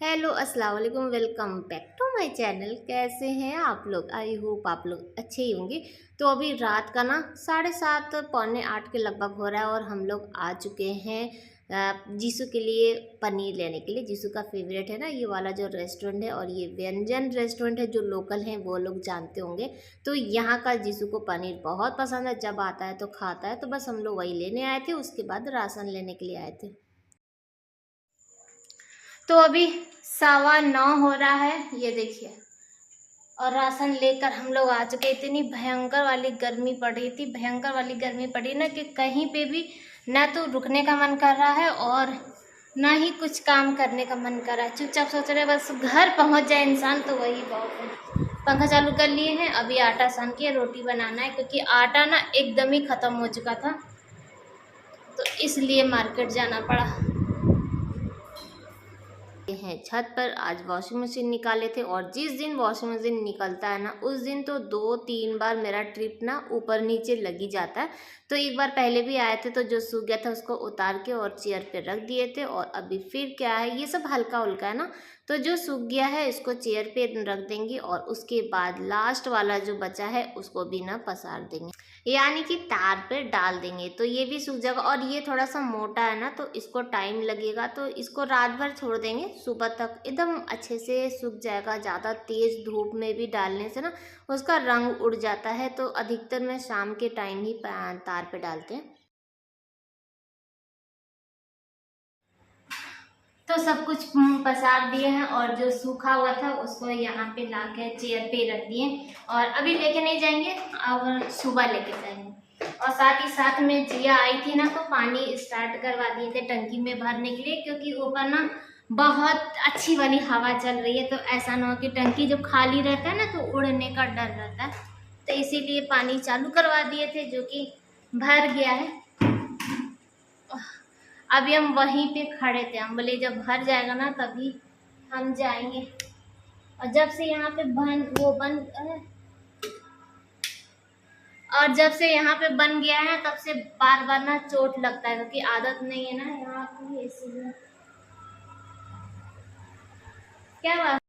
Hello अस्सलाम वालेकुम, welcome back to my channel. कैसे हैं आप लोग? आई होप आप लोग अच्छे ही होंगे। तो अभी रात का ना 7:30 पौने 8 के लगभग हो रहा है और हम लोग आ चुके हैं जीसू के लिए पनीर लेने के लिए। जीसू का फेवरेट है ना ये वाला जो रेस्टोरेंट है, और ये व्यंजन रेस्टोरेंट है, जो लोकल हैं वो लोग जानते होंगे। तो यहाँ का जीसू को पनीर बहुत पसंद है, जब आता है तो खाता है। तो बस हम लोग वही लेने आए थे, उसके बाद राशन लेने के लिए आए थे। तो अभी 9:15 हो रहा है, ये देखिए। और राशन लेकर हम लोग आ चुके। इतनी भयंकर वाली गर्मी पड़ रही थी, भयंकर वाली गर्मी पड़ी ना कि कहीं पे भी ना तो रुकने का मन कर रहा है और ना ही कुछ काम करने का मन कर रहा है। चुपचाप सोच रहे बस घर पहुंच जाए इंसान, तो वही बहुत है। पंखा चालू कर लिए हैं, अभी आटा सान के रोटी बनाना है, क्योंकि आटा ना एकदम ही खत्म हो चुका था, तो इसलिए मार्केट जाना पड़ा। हैं छत पर। आज वॉशिंग मशीन निकाले थे, और जिस दिन वॉशिंग मशीन निकलता है ना, उस दिन तो 2-3 बार मेरा ट्रिप ना ऊपर नीचे लगी जाता है। तो एक बार पहले भी आए थे, तो जो सूख गया था उसको उतार के और चेयर पे रख दिए थे। और अभी फिर क्या है, ये सब हल्का उल्का है ना, तो जो सूख गया है इसको चेयर पे रख देंगे, और उसके बाद लास्ट वाला जो बचा है उसको भी ना पसार देंगे, यानी कि तार पे डाल देंगे, तो ये भी सूख जाएगा। और ये थोड़ा सा मोटा है ना, तो इसको टाइम लगेगा, तो इसको रात भर छोड़ देंगे, सुबह तक एकदम अच्छे से सूख जाएगा। ज़्यादा तेज़ धूप में भी डालने से ना उसका रंग उड़ जाता है, तो अधिकतर मैं शाम के टाइम ही तार पे डालते हैं। तो सब कुछ पसार दिए हैं, और जो सूखा हुआ था उसको यहाँ पे ला के चेयर पे रख दिए। और अभी लेके नहीं जाएंगे, अब सुबह लेके जाएंगे। और साथ ही साथ में जिया आई थी ना, तो पानी स्टार्ट करवा दिए थे टंकी में भरने के लिए, क्योंकि ऊपर ना बहुत अच्छी वाली हवा चल रही है। तो ऐसा ना हो कि टंकी जब खाली रहता है ना तो उड़ने का डर रहता है, तो इसीलिए पानी चालू करवा दिए थे, जो कि भर गया है। अभी हम वहीं पे खड़े थे, हम बोले जब भर जाएगा ना तभी हम जाएंगे। और जब से यहाँ पे और जब से यहाँ पे बन गया है तब से बार बार ना चोट लगता है, क्योंकि आदत नहीं है ना यहाँ की, इसलिए। क्या बात।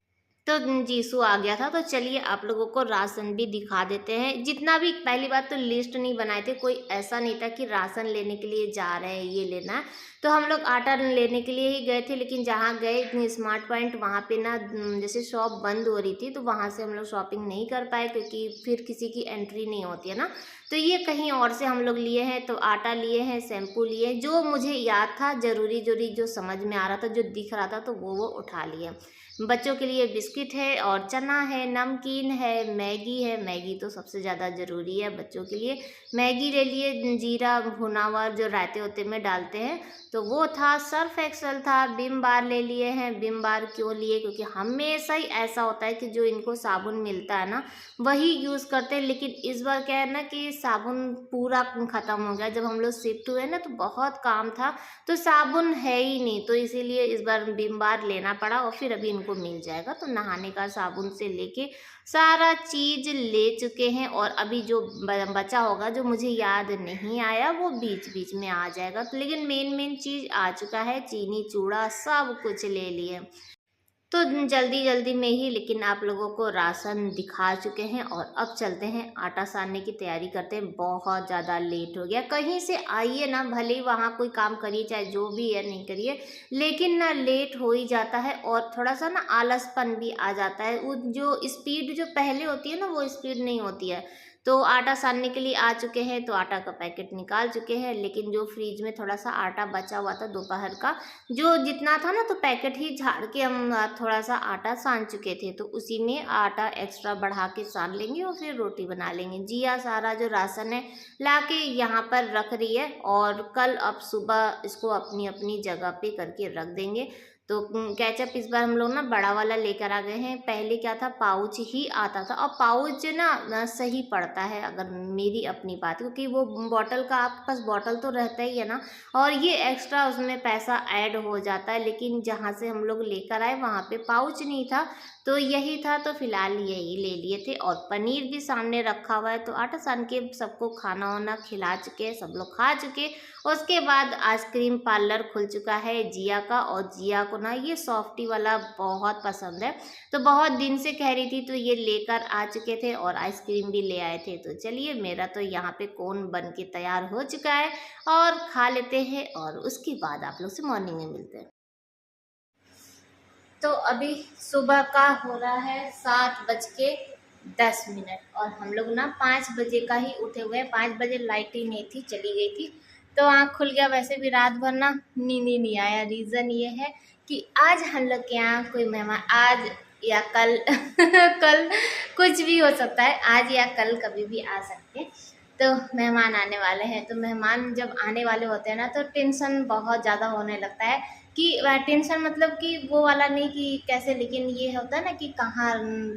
तो जीसू आ गया था, तो चलिए आप लोगों को राशन भी दिखा देते हैं। जितना भी, पहली बात तो लिस्ट नहीं बनाए थे, कोई ऐसा नहीं था कि राशन लेने के लिए जा रहे हैं ये लेना है। तो हम लोग आटा लेने के लिए ही गए थे, लेकिन जहाँ गए स्मार्ट पॉइंट, वहाँ पे ना जैसे शॉप बंद हो रही थी, तो वहाँ से हम लोग शॉपिंग नहीं कर पाए, क्योंकि फिर किसी की एंट्री नहीं होती है ना। तो ये कहीं और से हम लोग लिए हैं। तो आटा लिए हैं, शैम्पू लिए, जो मुझे याद था जरूरी जरूरी, जो समझ में आ रहा था, जो दिख रहा था, तो वो उठा लिए। बच्चों के लिए बिस्किट है, और चना है, नमकीन है, मैगी है। मैगी तो सबसे ज़्यादा ज़रूरी है बच्चों के लिए। मैगी ले लिए, जीरा भुना हुआ जो रायते होते में डालते हैं, तो वो था। सर्फ एक्सल था। विम बार ले लिए हैं। विम बार क्यों लिए, क्योंकि हमेशा ही ऐसा होता है कि जो इनको साबुन मिलता है ना वही यूज़ करते हैं। लेकिन इस बार क्या है ना कि साबुन पूरा ख़त्म हो गया। जब हम लोग शिफ्ट हुए ना तो बहुत काम था, तो साबुन है ही नहीं, तो इसीलिए इस बार विम बार लेना पड़ा। और फिर अभी इनको मिल जाएगा। तो नहाने का साबुन से लेके सारा चीज़ ले चुके हैं। और अभी जो बचा होगा, जो मुझे याद नहीं आया, वो बीच बीच में आ जाएगा। तो लेकिन मेन मेन चीज़ आ चुका है, चीनी चूड़ा सब कुछ ले लिए। तो जल्दी जल्दी में ही लेकिन आप लोगों को राशन दिखा चुके हैं, और अब चलते हैं आटा सानने की तैयारी करते हैं। बहुत ज़्यादा लेट हो गया। कहीं से आइए ना, भले ही वहाँ कोई काम करिए, चाहे जो भी है नहीं करिए, लेकिन ना लेट हो ही जाता है, और थोड़ा सा ना आलसपन भी आ जाता है। वो जो स्पीड जो पहले होती है ना, वो स्पीड नहीं होती है। तो आटा सानने के लिए आ चुके हैं, तो आटा का पैकेट निकाल चुके हैं। लेकिन जो फ्रिज में थोड़ा सा आटा बचा हुआ था दोपहर का, जो जितना था ना, तो पैकेट ही झाड़ के हम थोड़ा सा आटा सान चुके थे, तो उसी में आटा एक्स्ट्रा बढ़ा के सान लेंगे और फिर रोटी बना लेंगे। जिया सारा जो राशन है ला के यहाँ पर रख रही है, और कल अब सुबह इसको अपनी अपनी जगह पे करके रख देंगे। तो केचप इस बार हम लोग ना बड़ा वाला लेकर आ गए हैं। पहले क्या था, पाउच ही आता था, और पाउच ना सही पड़ता है, अगर मेरी अपनी बात, क्योंकि वो बॉटल का आपके पास बॉटल तो रहता ही है ना, और ये एक्स्ट्रा उसमें पैसा ऐड हो जाता है। लेकिन जहाँ से हम लोग लेकर आए वहाँ पे पाउच नहीं था, तो यही था, तो फिलहाल यही ले लिए थे। और पनीर भी सामने रखा हुआ है, तो आटा सान के सबको खाना वाना खिला चुके, सब लोग खा चुके। उसके बाद आइसक्रीम पार्लर खुल चुका है जिया का, और जिया को ना ये सॉफ्टी वाला बहुत पसंद है, तो बहुत दिन से कह रही थी, तो ये लेकर आ चुके थे और आइसक्रीम भी ले आए थे। तो चलिए, मेरा तो यहाँ पे कोन बन के तैयार हो चुका है और खा लेते हैं और उसके बाद आप लोग से मॉर्निंग में मिलते हैं। तो अभी सुबह का हो रहा है 7:10 और हम लोग ना 5 बजे का ही उठे हुए हैं। 5 बजे लाइट ही नहीं थी, चली गई थी, तो आँख खुल गया। वैसे भी रात भर ना नींद ही नहीं आया। रीज़न ये है कि आज हम लोग के यहाँ कोई मेहमान, आज या कल कल कुछ भी हो सकता है, आज या कल कभी भी आ सकते हैं। तो मेहमान आने वाले हैं, तो मेहमान जब आने वाले होते हैं ना, तो टेंशन बहुत ज़्यादा होने लगता है। कि टेंशन मतलब कि वो वाला नहीं कि कैसे, लेकिन ये होता है ना कि कहाँ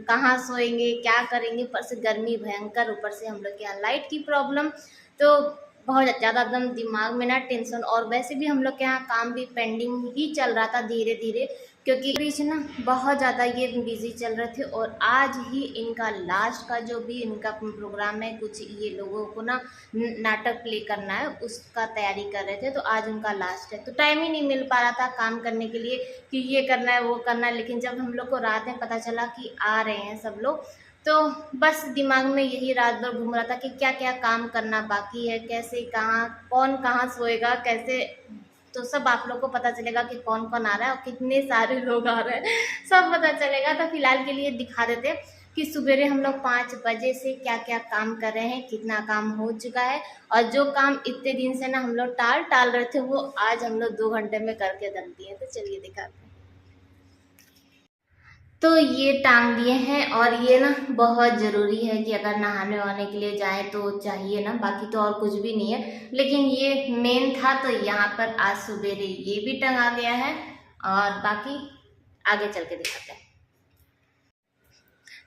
कहाँ सोएंगे, क्या करेंगे। ऊपर से गर्मी भयंकर, ऊपर से हम लोग के यहाँ लाइट की प्रॉब्लम, तो बहुत ज़्यादा एकदम दिमाग में ना टेंशन। और वैसे भी हम लोग के यहाँ काम भी पेंडिंग ही चल रहा था धीरे धीरे, क्योंकि बीच ना बहुत ज़्यादा ये बिजी चल रहे थे। और आज ही इनका लास्ट का जो भी इनका प्रोग्राम है, कुछ ये लोगों को ना नाटक प्ले करना है, उसका तैयारी कर रहे थे, तो आज उनका लास्ट है। तो टाइम ही नहीं मिल पा रहा था काम करने के लिए कि ये करना है वो करना है। लेकिन जब हम लोग को रात में पता चला कि आ रहे हैं सब लोग, तो बस दिमाग में यही रात भर घूम रहा था कि क्या क्या काम करना बाकी है, कैसे, कहाँ, कौन कहाँ सोएगा, कैसे। तो सब आप लोग को पता चलेगा कि कौन कौन आ रहा है और कितने सारे लोग आ रहे हैं, सब पता चलेगा। तो फिलहाल के लिए दिखा देते हैं कि सवेरे हम लोग 5 बजे से क्या क्या काम कर रहे हैं, कितना काम हो चुका है। और जो काम इतने दिन से ना हम लोग टाल रहे थे, वो आज हम लोग 2 घंटे में करके रख दिए। तो चलिए दिखाते हैं। तो ये टांग दिए हैं, और ये ना बहुत ज़रूरी है कि अगर नहाने वहाने के लिए जाएं तो चाहिए ना, बाकी तो और कुछ भी नहीं है, लेकिन ये मेन था। तो यहाँ पर आज सवेरे ये भी टंगा गया है, और बाकी आगे चल के दिखाते हैं।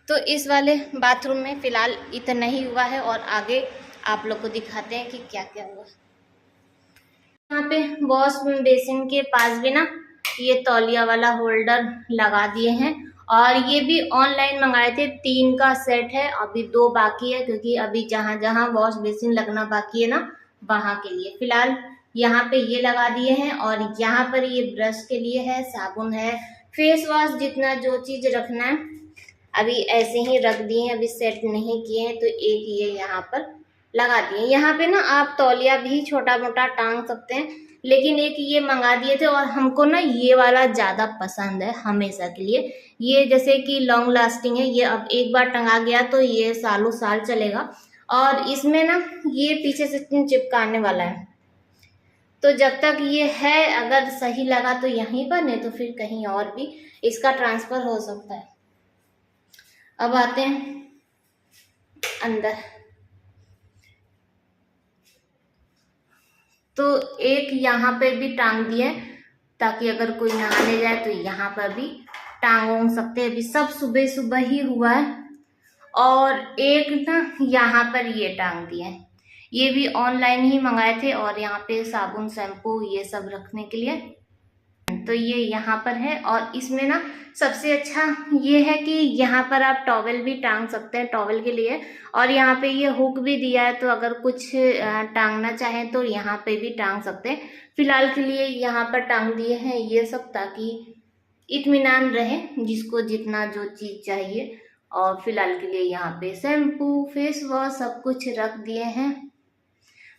तो इस वाले बाथरूम में फ़िलहाल इतना ही हुआ है, और आगे आप लोग को दिखाते हैं कि क्या क्या हुआ। यहाँ पे वॉश बेसिन के पास भी ना ये तौलिया वाला होल्डर लगा दिए हैं, और ये भी ऑनलाइन मंगाए थे। 3 का सेट है, अभी 2 बाकी है, क्योंकि अभी जहाँ जहाँ वॉश बेसिन लगना बाकी है ना, वहाँ के लिए फिलहाल यहाँ पे ये लगा दिए हैं। और यहाँ पर ये ब्रश के लिए है, साबुन है, फेस वॉश, जितना जो चीज़ रखना है अभी ऐसे ही रख दिए हैं, अभी सेट नहीं किए हैं। तो एक ये यहाँ पर लगा दिए। यहाँ पे ना आप तौलिया भी छोटा मोटा टांग सकते हैं, लेकिन एक ये मंगा दिए थे, और हमको ना ये वाला ज़्यादा पसंद है हमेशा के लिए। ये जैसे कि लॉन्ग लास्टिंग है, ये अब एक बार टंगा गया तो ये सालों साल चलेगा। और इसमें ना ये पीछे से चिपकाने वाला है, तो जब तक ये है, अगर सही लगा तो यहीं पर, नहीं तो फिर कहीं और भी इसका ट्रांसफ़र हो सकता है। अब आते हैं अंदर। तो एक यहाँ पे भी टांग दिए, ताकि अगर कोई नहाने जाए तो यहाँ पर भी टांग सकते हैं। अभी सब सुबह सुबह ही हुआ है। और एक ना यहाँ पर ये टांग दिए, ये भी ऑनलाइन ही मंगाए थे, और यहाँ पे साबुन, शैम्पू, ये सब रखने के लिए। तो ये यहाँ पर है, और इसमें ना सबसे अच्छा ये है कि यहाँ पर आप टॉवेल भी टांग सकते हैं, टॉवेल के लिए। और यहाँ पे ये हुक भी दिया है, तो अगर कुछ टांगना चाहें तो यहाँ पे भी टांग सकते हैं। फिलहाल के लिए यहाँ पर टांग दिए हैं ये सब, ताकि इत्मीनान रहे जिसको जितना जो चीज़ चाहिए। और फिलहाल के लिए यहाँ पे शैम्पू, फेस वॉश सब कुछ रख दिए हैं।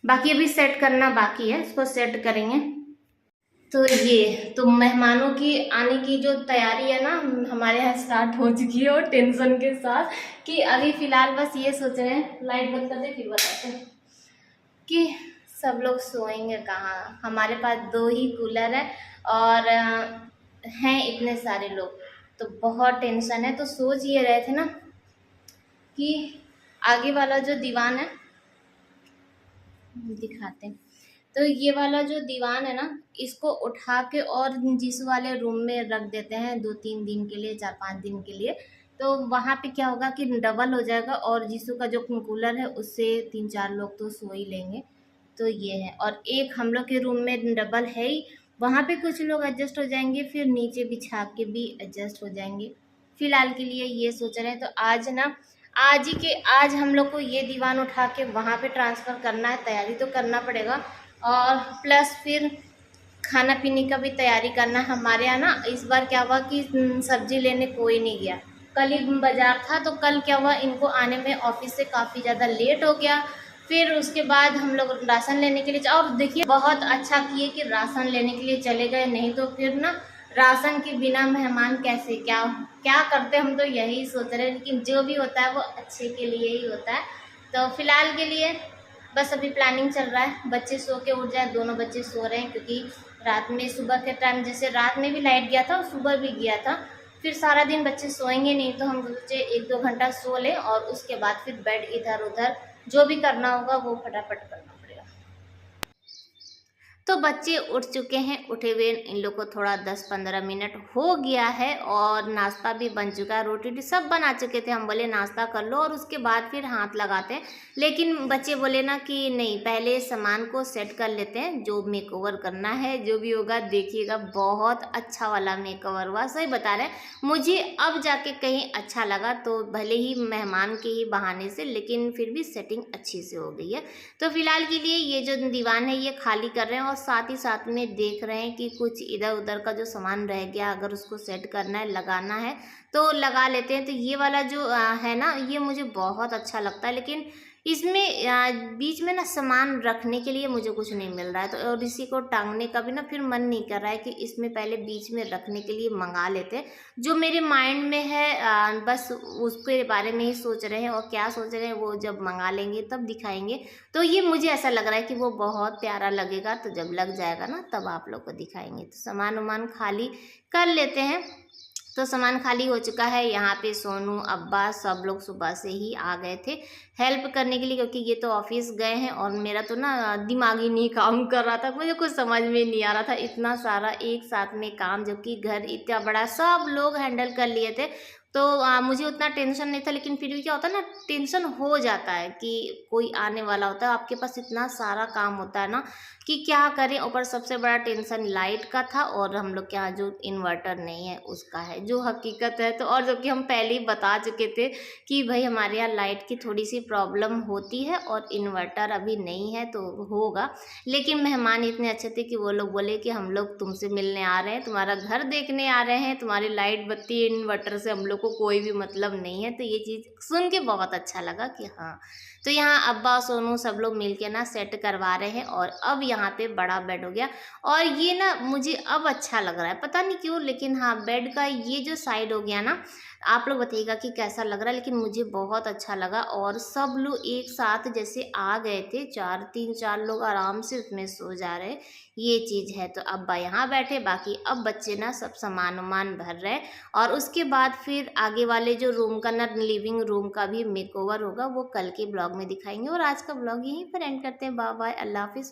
बाकी अभी सेट करना बाकी है, इसको सेट करेंगे। तो ये तो मेहमानों की आने की जो तैयारी है ना, हमारे यहाँ स्टार्ट हो चुकी है, और टेंशन के साथ कि अभी फ़िलहाल बस ये सोच रहे हैं, लाइट बंद कर दे फिर बताते हैं कि सब लोग सोएंगे कहाँ। हमारे पास 2 ही कूलर है, और हैं इतने सारे लोग, तो बहुत टेंशन है। तो सोच ये रहे थे ना कि आगे वाला जो दीवान है, दिखाते हैं। तो ये वाला जो दीवान है ना, इसको उठा के और जिस वाले रूम में रख देते हैं 2-3 दिन के लिए, 4-5 दिन के लिए। तो वहाँ पे क्या होगा कि डबल हो जाएगा, और जिसू का जो कूलर है उससे 3-4 लोग तो सो ही लेंगे। तो ये है, और एक हम लोग के रूम में डबल है ही, वहाँ पे कुछ लोग एडजस्ट हो जाएंगे, फिर नीचे बिछा के भी एडजस्ट हो जाएंगे। फिलहाल के लिए ये सोच रहे हैं। तो आज ना आज हम लोग को ये दीवान उठा के वहाँ पे ट्रांसफ़र करना है, तैयारी तो करना पड़ेगा। और प्लस फिर खाना पीने का भी तैयारी करना है हमारे यहाँ ना। इस बार क्या हुआ कि सब्जी लेने कोई नहीं गया। कल ही बाजार था तो कल क्या हुआ, इनको आने में ऑफिस से काफ़ी ज़्यादा लेट हो गया। फिर उसके बाद हम लोग राशन लेने के लिए और देखिए बहुत अच्छा किए कि राशन लेने के लिए चले गए, नहीं तो फिर ना राशन के बिना मेहमान कैसे क्या क्या करते, हम तो यही सोच रहे हैं। लेकिन जो भी होता है वो अच्छे के लिए ही होता है। तो फिलहाल के लिए बस अभी प्लानिंग चल रहा है, बच्चे सो के उठ जाए। दोनों बच्चे सो रहे हैं क्योंकि रात में सुबह के टाइम जैसे रात में भी लाइट गया था और सुबह भी गया था। फिर सारा दिन बच्चे सोएंगे नहीं, तो हम सोचे 1-2 घंटा सो लें और उसके बाद फिर बेड इधर उधर जो भी करना होगा वो फटाफट करना पड़ेगा। तो बच्चे उठ चुके हैं, उठे हुए इन लोग को थोड़ा 10-15 मिनट हो गया है और नाश्ता भी बन चुका है, रोटी भी सब बना चुके थे। हम बोले नाश्ता कर लो और उसके बाद फिर हाथ लगाते हैं, लेकिन बच्चे बोले ना कि नहीं पहले सामान को सेट कर लेते हैं, जो मेकओवर करना है जो भी होगा देखिएगा बहुत अच्छा वाला मेकओवर हुआ। सही बता रहे हैं, मुझे अब जाके कहीं अच्छा लगा, तो भले ही मेहमान के ही बहाने से लेकिन फिर भी सेटिंग अच्छी से हो गई है। तो फिलहाल के लिए ये जो दीवान है ये खाली कर रहे हैं और साथ ही साथ में देख रहे हैं कि कुछ इधर उधर का जो सामान रह गया अगर उसको सेट करना है लगाना है तो लगा लेते हैं। तो ये वाला जो है ना ये मुझे बहुत अच्छा लगता है, लेकिन इसमें बीच में ना सामान रखने के लिए मुझे कुछ नहीं मिल रहा है। तो और इसी को टांगने का भी ना फिर मन नहीं कर रहा है कि इसमें पहले बीच में रखने के लिए मंगा लेते हैं। जो मेरे माइंड में है बस उसके बारे में ही सोच रहे हैं, और क्या सोच रहे हैं वो जब मंगा लेंगे तब दिखाएंगे। तो ये मुझे ऐसा लग रहा है कि वो बहुत प्यारा लगेगा, तो जब लग जाएगा ना तब आप लोग को दिखाएंगे। तो सामान वामान खाली कर लेते हैं। तो सामान खाली हो चुका है। यहाँ पे सोनू अब्बा सब लोग सुबह से ही आ गए थे हेल्प करने के लिए, क्योंकि ये तो ऑफिस गए हैं और मेरा तो ना दिमाग ही नहीं काम कर रहा था, मुझे कुछ समझ में नहीं आ रहा था। इतना सारा एक साथ में काम, जबकि घर इतना बड़ा सब लोग हैंडल कर लिए थे, तो मुझे उतना टेंशन नहीं था। लेकिन फिर भी क्या होता है ना, टेंशन हो जाता है कि कोई आने वाला होता है, आपके पास इतना सारा काम होता है ना कि क्या करें। ऊपर सबसे बड़ा टेंशन लाइट का था और हम लोग के यहाँ जो इन्वर्टर नहीं है उसका है, जो हकीकत है। तो और जबकि हम पहले ही बता चुके थे कि भाई हमारे यहाँ लाइट की थोड़ी सी प्रॉब्लम होती है और इन्वर्टर अभी नहीं है तो होगा। लेकिन मेहमान इतने अच्छे थे कि वो लोग बोले कि हम लोग तुमसे मिलने आ रहे हैं, तुम्हारा घर देखने आ रहे हैं, तुम्हारी लाइट बत्ती इन्वर्टर से हम लोग को कोई भी मतलब नहीं है। तो ये चीज़ सुन के बहुत अच्छा लगा कि हाँ। तो यहाँ अब्बा सोनू सब लोग मिलके ना सेट करवा रहे हैं और अब यहाँ पे बड़ा बेड हो गया। और ये ना मुझे अब अच्छा लग रहा है, पता नहीं क्यों, लेकिन हाँ बेड का ये जो साइड हो गया ना, आप लोग बताइएगा कि कैसा लग रहा है, लेकिन मुझे बहुत अच्छा लगा। और सब लोग एक साथ जैसे आ गए थे, 3-4 लोग आराम से उसमें सो जा रहे, ये चीज़ है। तो अब्बा यहाँ बैठे, बाकी अब बच्चे ना सब सामान वामान भर रहे हैं। और उसके बाद फिर आगे वाले जो रूम का ना लिविंग रूम का भी मेकओवर होगा, वो कल के ब्लॉग में दिखाएंगे। और आज का ब्लॉग यहीं पर एंड करते हैं। बाय बाय, अल्लाह हाफिज़।